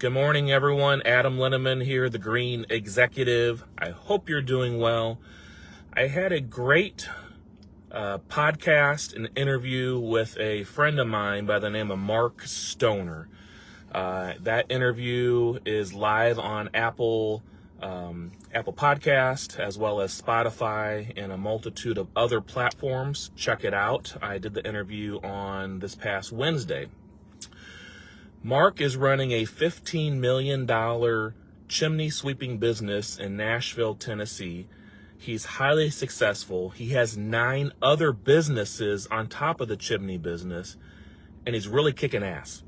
Good morning, everyone. Adam Linneman here, the Green Executive. I hope you're doing well. I had a great podcast and interview with a friend of mine by the name of Mark Stoner. That interview is live on Apple Podcast, as well as Spotify and a multitude of other platforms. Check it out. I did the interview on this past Wednesday. Mark is running a $15 million chimney sweeping business in Nashville, Tennessee. He's highly successful. He has 9 other businesses on top of the chimney business, and he's really kicking ass.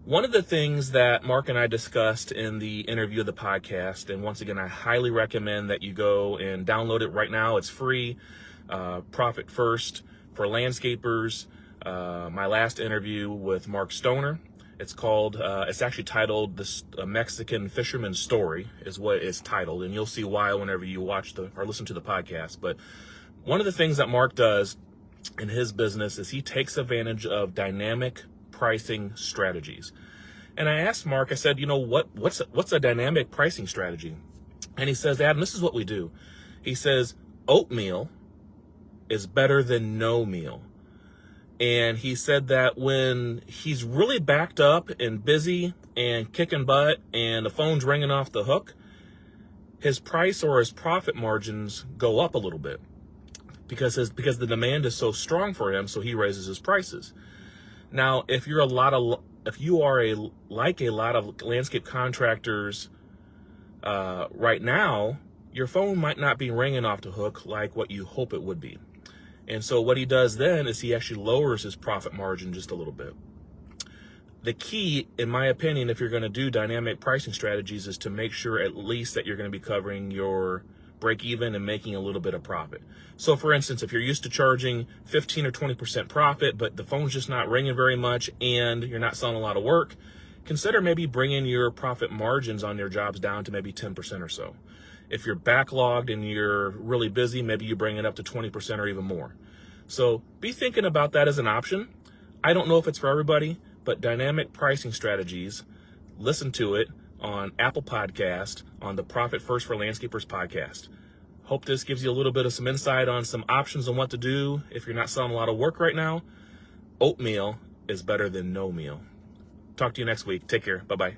One of the things that Mark and I discussed in the interview of the podcast, and once again, I highly recommend that you go and download it right now. It's free. Profit First for Landscapers. My last interview with Mark Stoner. It's actually titled The Mexican Fisherman's Story is what it's titled, and you'll see why whenever you watch or listen to the podcast. But one of the things that Mark does in his business is he takes advantage of dynamic pricing strategies. And I asked Mark, I said, what's a dynamic pricing strategy? And he says, Adam, this is what we do. He says, oatmeal is better than no meal. And he said that when he's really backed up and busy and kicking butt and the phone's ringing off the hook, his price or his profit margins go up a little bit because the demand is so strong for him, so he raises his prices. Now, if you are like a lot of landscape contractors right now, your phone might not be ringing off the hook like what you hope it would be. And so what he does then is he actually lowers his profit margin just a little bit. The key, in my opinion, if you're going to do dynamic pricing strategies, is to make sure at least that you're going to be covering your break even and making a little bit of profit. So for instance, if you're used to charging 15 or 20% profit, but the phone's just not ringing very much and you're not selling a lot of work, consider maybe bringing your profit margins on your jobs down to maybe 10% or so. If you're backlogged and you're really busy, maybe you bring it up to 20% or even more. So be thinking about that as an option. I don't know if it's for everybody, but dynamic pricing strategies, listen to it on Apple Podcast, on the Profit First for Landscapers podcast. Hope this gives you a little bit of some insight on some options on what to do if you're not selling a lot of work right now. Oatmeal is better than no meal. Talk to you next week. Take care. Bye-bye.